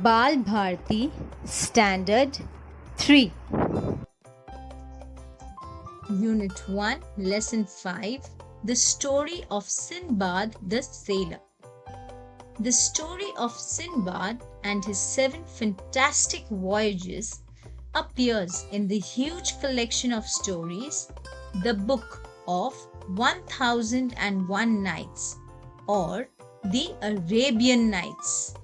Balbharati Standard 3. Unit 1, Lesson 5, The Story of Sindbad the Sailor. The story of Sindbad and his 7 fantastic voyages appears in the huge collection of stories, the Book of 1001 Nights, or the Arabian Nights.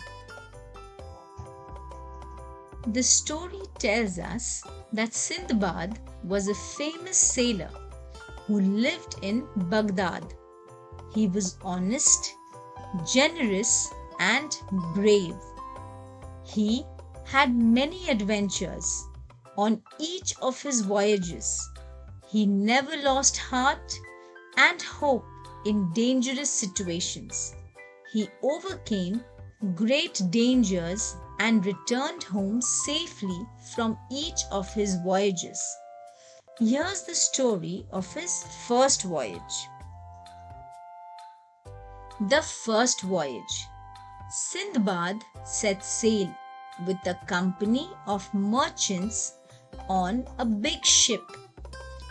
The story tells us that Sindbad was a famous sailor who lived in Baghdad. He was honest, generous, and brave. He had many adventures on each of his voyages. He never lost heart and hope in dangerous situations. He overcame great dangers and returned home safely from each of his voyages. Here's the story of his first voyage. The first voyage. Sindbad set sail with a company of merchants on a big ship.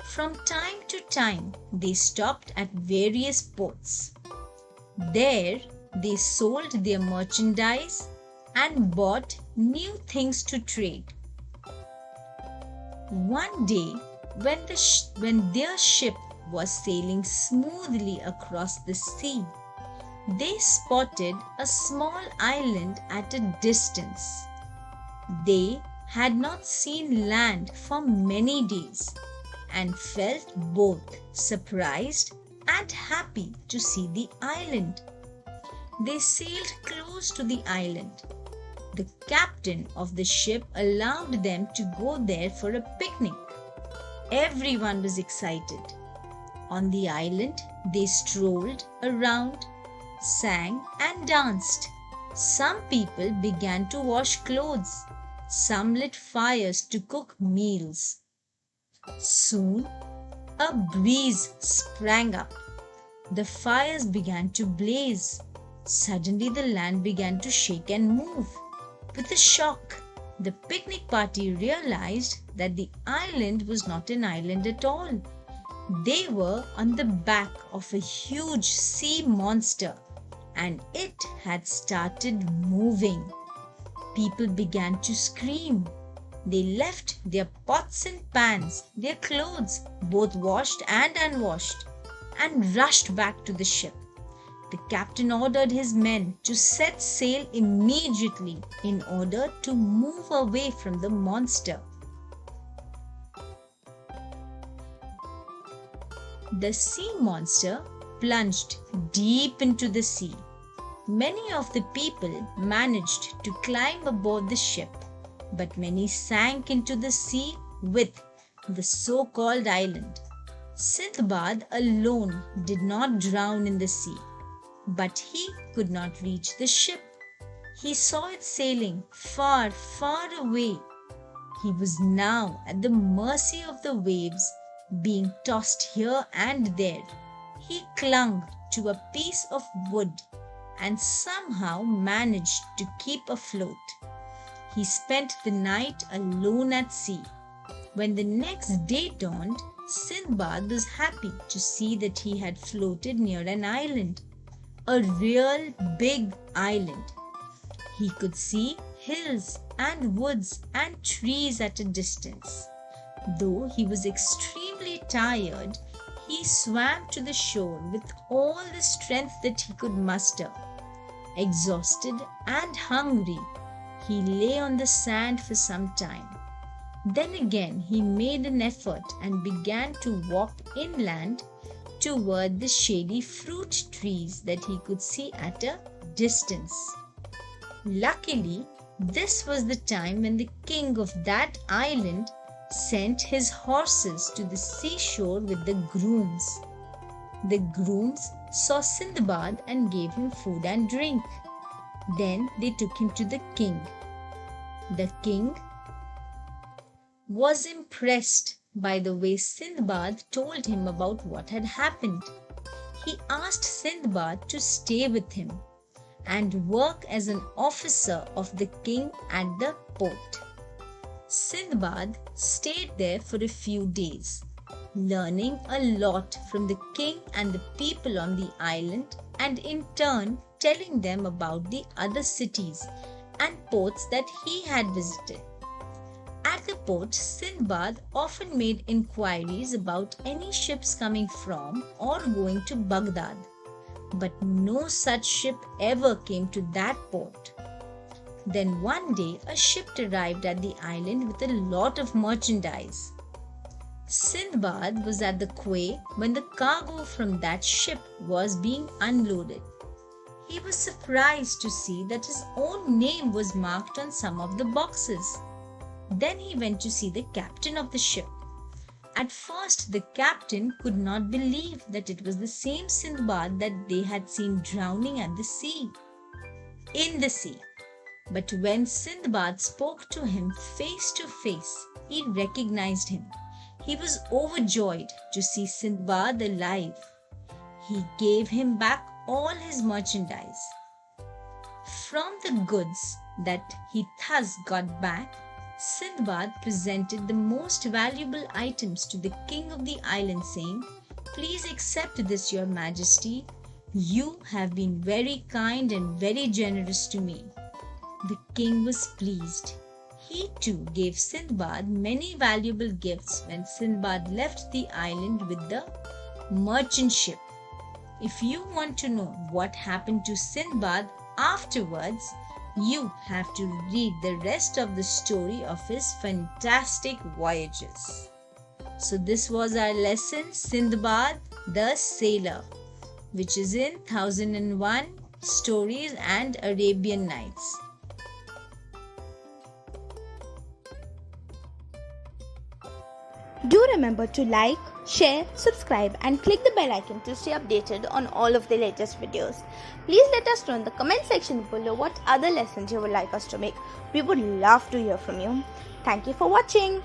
From time to time, they stopped at various ports. There, they sold their merchandise and bought new things to trade. One day, when their ship was sailing smoothly across the sea, they spotted a small island at a distance. They had not seen land for many days and felt both surprised and happy to see the island. They sailed close to the island. The captain of the ship allowed them to go there for a picnic. Everyone was excited. On the island, they strolled around, sang and danced. Some people began to wash clothes. Some lit fires to cook meals. Soon, a breeze sprang up. The fires began to blaze. Suddenly, the land began to shake and move. With a shock, the picnic party realized that the island was not an island at all. They were on the back of a huge sea monster, and it had started moving. People began to scream. They left their pots and pans, their clothes, both washed and unwashed, and rushed back to the ship. The captain ordered his men to set sail immediately in order to move away from the monster. The sea monster plunged deep into the sea. Many of the people managed to climb aboard the ship, but many sank into the sea with the so-called island. Sindbad alone did not drown in the sea, but he could not reach the ship. He saw it sailing far, far away. He was now at the mercy of the waves, being tossed here and there. He clung to a piece of wood and somehow managed to keep afloat. He spent the night alone at sea. When the next day dawned, Sindbad was happy to see that he had floated near an island. A real big island. He could see hills and woods and trees at a distance. Though he was extremely tired, he swam to the shore with all the strength that he could muster. Exhausted and hungry, he lay on the sand for some time. Then again he made an effort and began to walk inland toward the shady fruit trees that he could see at a distance. Luckily, this was the time when the king of that island sent his horses to the seashore with the grooms. The grooms saw Sindbad and gave him food and drink. Then they took him to the king. The king was impressed by the way Sindbad told him about what had happened. He asked Sindbad to stay with him and work as an officer of the king at the port. Sindbad stayed there for a few days, learning a lot from the king and the people on the island, and in turn telling them about the other cities and ports that he had visited. At the port, Sindbad often made inquiries about any ships coming from or going to Baghdad, but no such ship ever came to that port. Then one day a ship arrived at the island with a lot of merchandise. Sindbad was at the quay when the cargo from that ship was being unloaded. He was surprised to see that his own name was marked on some of the boxes. Then he went to see the captain of the ship. At first, the captain could not believe that it was the same Sindbad that they had seen drowning in the sea. But when Sindbad spoke to him face to face, he recognized him. He was overjoyed to see Sindbad alive. He gave him back all his merchandise. From the goods that he thus got back, Sindbad presented the most valuable items to the king of the island, saying, "Please accept this, your majesty. You have been very kind and very generous to me." The king was pleased. He too gave Sindbad many valuable gifts when Sindbad left the island with the merchant ship. If you want to know what happened to Sindbad afterwards, you have to read the rest of the story of his fantastic voyages. So this was our lesson, Sindbad the Sailor, which is in 1001 Stories and Arabian Nights. Do remember to like, share, subscribe and click the bell icon to stay updated on all of the latest videos. Please let us know in the comment section below what other lessons you would like us to make. We would love to hear from you. Thank you for watching.